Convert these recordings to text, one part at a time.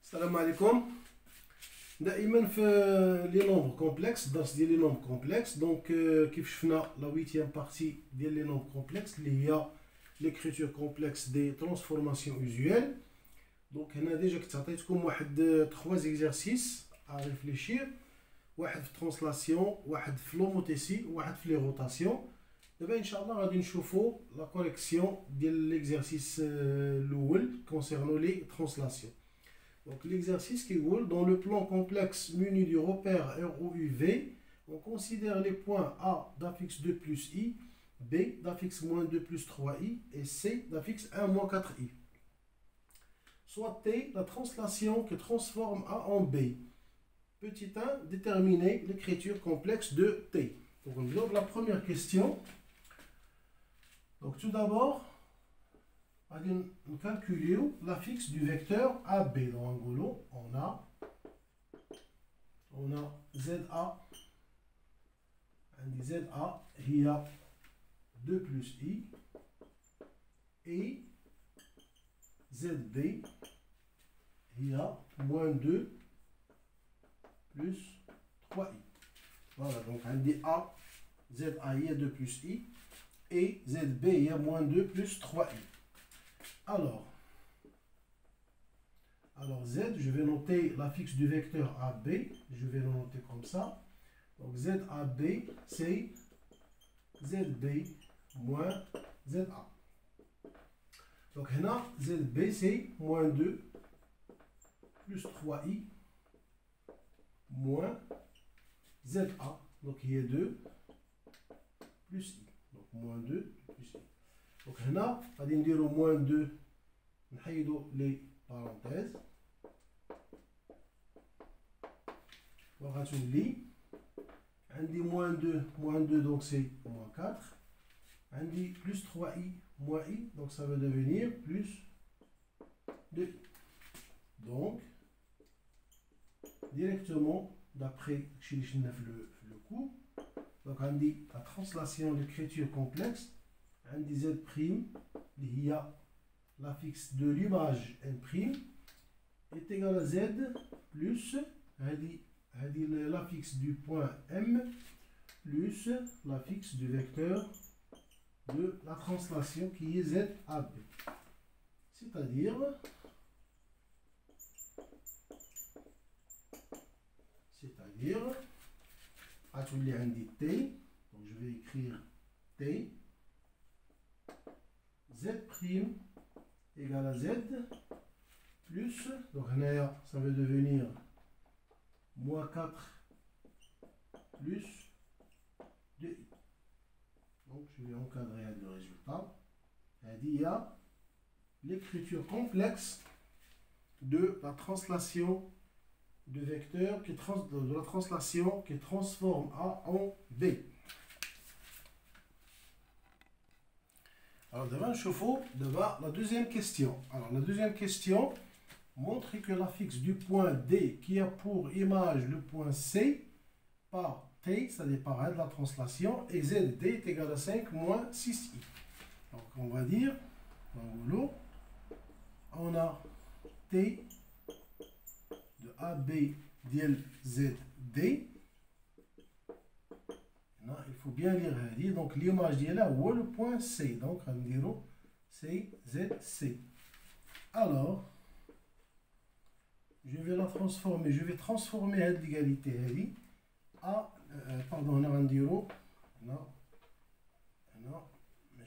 السلام عليكم. دائما في لي نومبر كومبلكس الدرس ديال لي نومبر كومبلكس دونك كيف شفنا لا 8 بارتي ديال لي نومبر كومبلكس اللي هي ليكريتور كومبلكس دي ترانسفورماسيون يوزوال. دونك هنا ديجا كنت عطيتكم واحد 3 زيكزارسيس ا ريفليشير، واحد في ترانسلاسيون، واحد في لوموتيسي، واحد في لي روتاسيون. دابا ان شاء الله غادي نشوفوا لا كوريكسيون ديال ليكزارسيس الاول كونسيرنو لي ترانسلاسيون. Donc l'exercice qui roule dans le plan complexe muni du repère ROUV, on considère les points A d'affixe 2 plus I, B d'affixe moins 2 plus 3I et C d'affixe 1 moins 4I. Soit T la translation qui transforme A en B. Petit 1, déterminer l'écriture complexe de T. Donc on ouvre la première question. Donc tout d'abord, on calcule l'affixe du vecteur AB. Donc on a ZA, on dit ZA, il y a 2 plus I, et ZB, il y a moins 2 plus 3I. Voilà, donc on dit A, ZA, il y a 2 plus I, et ZB, il y a moins 2 plus 3I. Alors Z, je vais noter l'affixe du vecteur AB, je vais le noter comme ça. Donc ZAB, c'est ZB moins ZA. Donc là, ZB, c'est moins 2 plus 3I moins ZA. Donc il y a 2 plus I. Donc moins 2 plus I. Donc là, on va dire moins 2. نحيدو لي بارونتيز وغتولي عندي موان 2 donc c'est moins 4, عندي plus 3i moins i, donc ça va devenir plus 2i. Donc directement d'après le coup, donc عندي la translation d'écriture complexe, عندي z' اللي هي l'affixe de l'image M' est égal à Z plus l'affixe du point M plus l'affixe du vecteur de la translation qui est ZAB. C'est-à-dire atelier indi T, donc je vais écrire T Z' égale à Z plus, donc là ça va devenir moins 4 plus 2i. Donc je vais encadrer le résultat. Il y a l'écriture complexe de la translation de vecteur de la translation qui transforme A en B. Alors, devant chauffe-eau, devant la deuxième question. Alors, la deuxième question montre que l'affixe du point D qui a pour image le point C par T, c'est-à-dire par 1 de la translation, et ZD est égal à 5 moins 6i. Donc, on va dire, on a T de AB dièle ZD. Il faut bien lire. Donc l'image est là où le point C. Donc on dirait c'est ZC. Alors je vais la transformer. Je vais transformer l'égalité à pardon, on dirait non, mais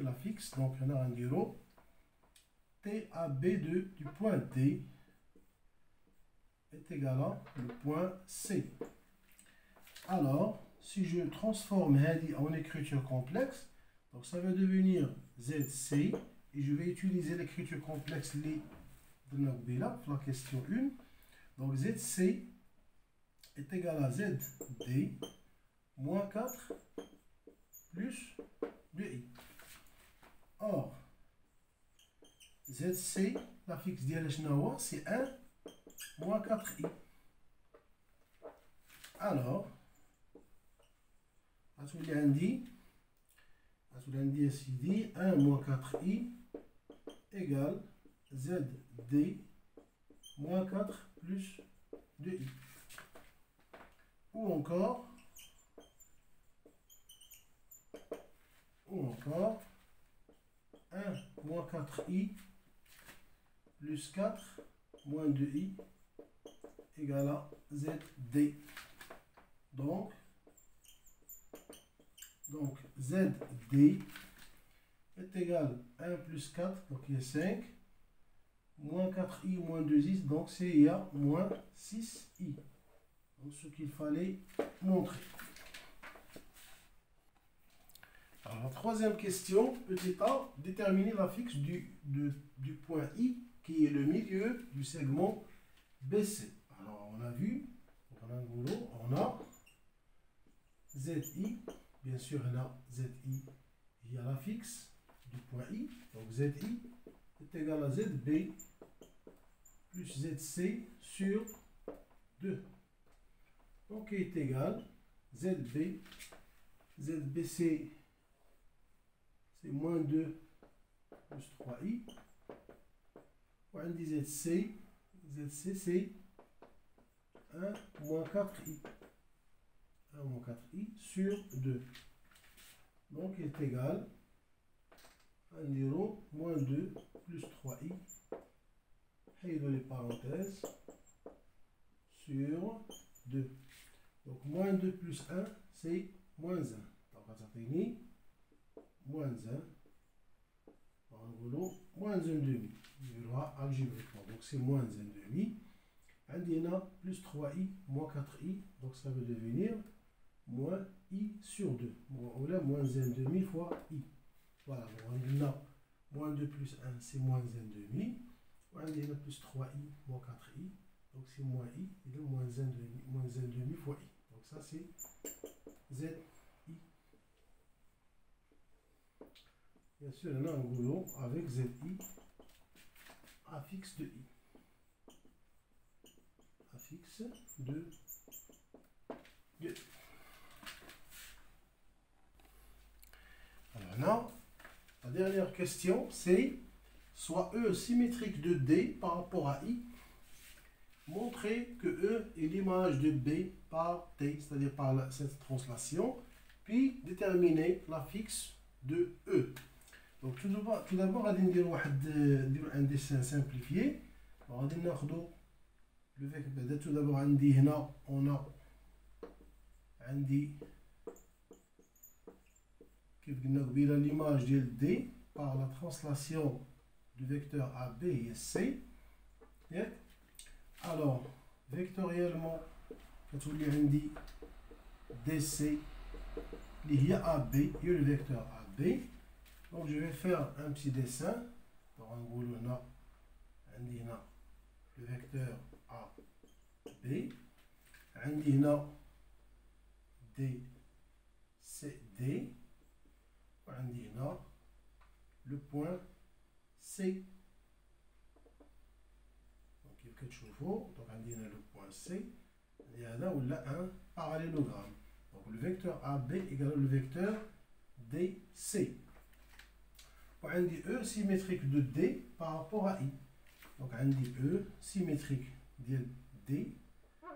la fixe. Donc on dirait TAB2 du point D est égal à le point C. Alors si je transforme en écriture complexe, donc ça va devenir ZC, et je vais utiliser l'écriture complexe la question 1. Donc ZC est égal à ZD moins 4 plus 2i. Or, ZC, l'affixe d'Yaleshnawa, c'est 1 moins 4i. Alors, atelier indi 1 moins 4i égale ZD moins 4 plus 2i. Ou encore 1 moins 4i plus 4 moins 2i égale à zd. Donc zd est égal à 1 plus 4, donc il y a 5, moins 4i moins 2i, donc c'est il y a moins 6i. Donc ce qu'il fallait montrer. Alors la troisième question, petit a, déterminer la fixe du point I qui est le milieu du segment BC. Alors on a vu, on a un boulot, on a ZI, bien sûr on a ZI, il y a la fixe du point I, donc ZI est égal à ZB plus ZC sur 2. Donc il est égal ZB, ZBC c'est moins 2 plus 3i, on dit ZC, ZC c'est 1 moins 4i. 1 moins 4i sur 2. Donc il est égal à 0 moins 2 plus 3i, et les parenthèses, sur 2. Donc moins 2 plus 1, c'est moins 1. Donc ça finit moins 1. En gros, moins 1 demi. Il y aura algébriquement. Donc c'est moins 1 demi. On a plus 3i moins 4i. Donc ça veut devenir moins i sur 2. On a moins 1 demi fois i. Voilà. On a moins 2 plus 1, c'est moins 1 demi. On a plus 3i moins 4i. Donc c'est moins i. Et donc moins 1 demi fois i. Donc ça c'est zi. Bien sûr, on a un boulot avec zi affixe de i. Affixe de i. Alors là, la dernière question, c'est soit E symétrique de D par rapport à I. Montrer que E est l'image de B par T, c'est-à-dire par cette translation, puis déterminer la fixe de E. Donc tout d'abord, on va faire un dessin simplifié. On va tout d'abord, on a l'image de D par la translation du vecteur AB et C. Alors, vectoriellement, on dit DC, il y a AB, il y a le vecteur AB. Donc, je vais faire un petit dessin. Donc, en gros, on a le vecteur AB. On a DCD. On a le point C. Donc, il y a quelque chose. Donc, on a le point C. Il y a là un parallélogramme. Donc, le vecteur AB égale le vecteur DC. On dit E symétrique de D par rapport à I. Donc, on dit E symétrique de D.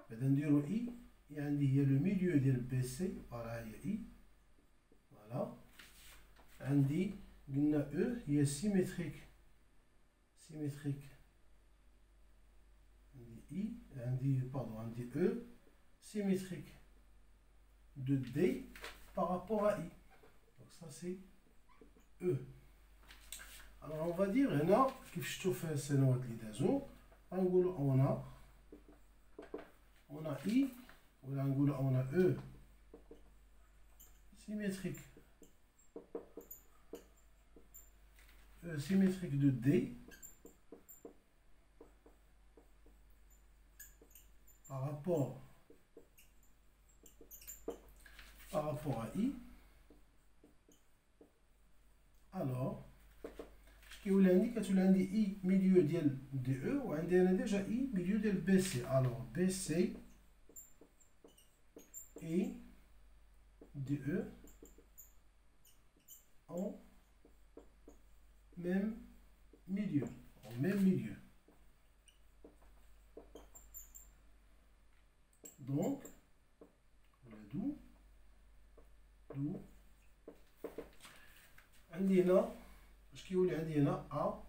On dit I. Et on dit le milieu de BC. Voilà, il y a I. Voilà. On dit E, il est symétrique. Symétrique. On dit I. On dit E symétrique de D par rapport à I. Donc, ça, c'est E. Alors, on va dire, هنا كيف شفتوا في السنوات اللي دازو غنقولوا on a I ولا نقولوا on a E symétrique. E symétrique de D par rapport à I. Alors كتولي عندي I milieu ديال DE وعندي أنا déjà I milieu ديال BC. Alors BC et DE en même milieu. دونك ولا دو عندي هنا اش كيولي عندي هنا ا،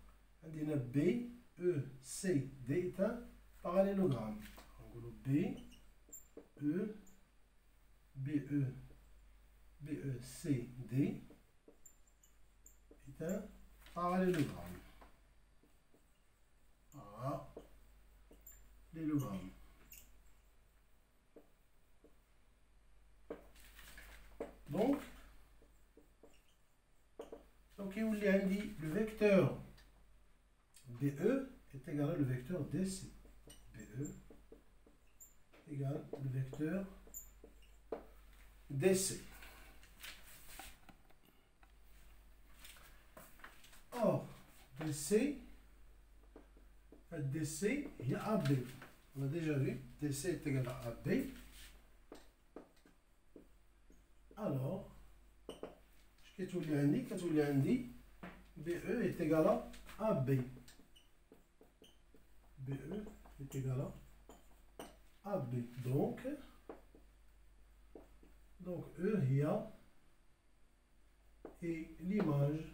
عندي هنا بي او سي دي ايتا باراليلوغرام. نقولو بي او سي دي ايتا باراليلوغرام. باراليلوغرام. Donc يولي عندي le vecteur BE est égal à le vecteur DC. BE égale le vecteur DC. Or, DC il y a AB. On a déjà vu, DC est égal à AB. Alors, كتولي عندي BE est égal à AB. BE est égal à AB. Donc E est l'image.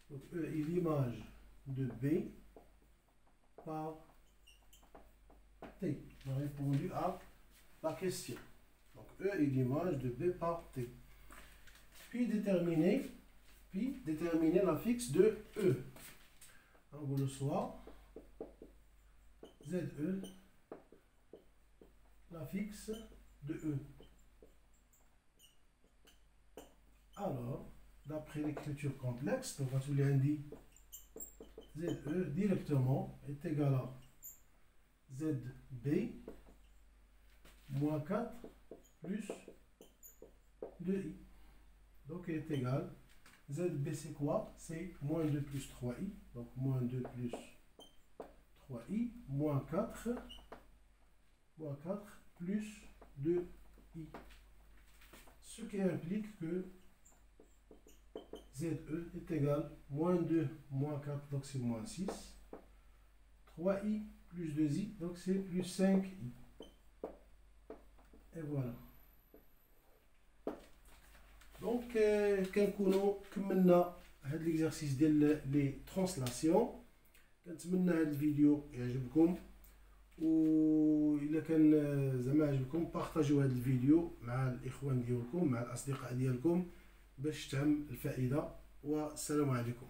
Donc E est l'image de B par T. On a répondu à la question. Donc E est l'image de B par T. Puis déterminer la fixe de E. On va le soit ZE, la fixe de E. Alors, d'après l'écriture complexe, donc on lui indique ZE directement est égal à ZB moins 4 plus 2i. Donc il est égal, ZB c'est quoi? C'est moins 2 plus 3i, donc moins 2 plus 3i, moins 4 plus 2i. Ce qui implique que ZE est égal moins 2 moins 4, donc c'est moins 6, 3i plus 2i, donc c'est plus 5i. Et voilà. Donc كنكونوا كملنا هذا l'exercice ديال لي ترانسلاسيون. كنتمنى هذا الفيديو يعجبكم، و الا كان زعما عجبكم بارطاجيو هذا الفيديو مع الاخوان ديالكم، مع الاصدقاء ديالكم، باش تعم الفائده. والسلام عليكم.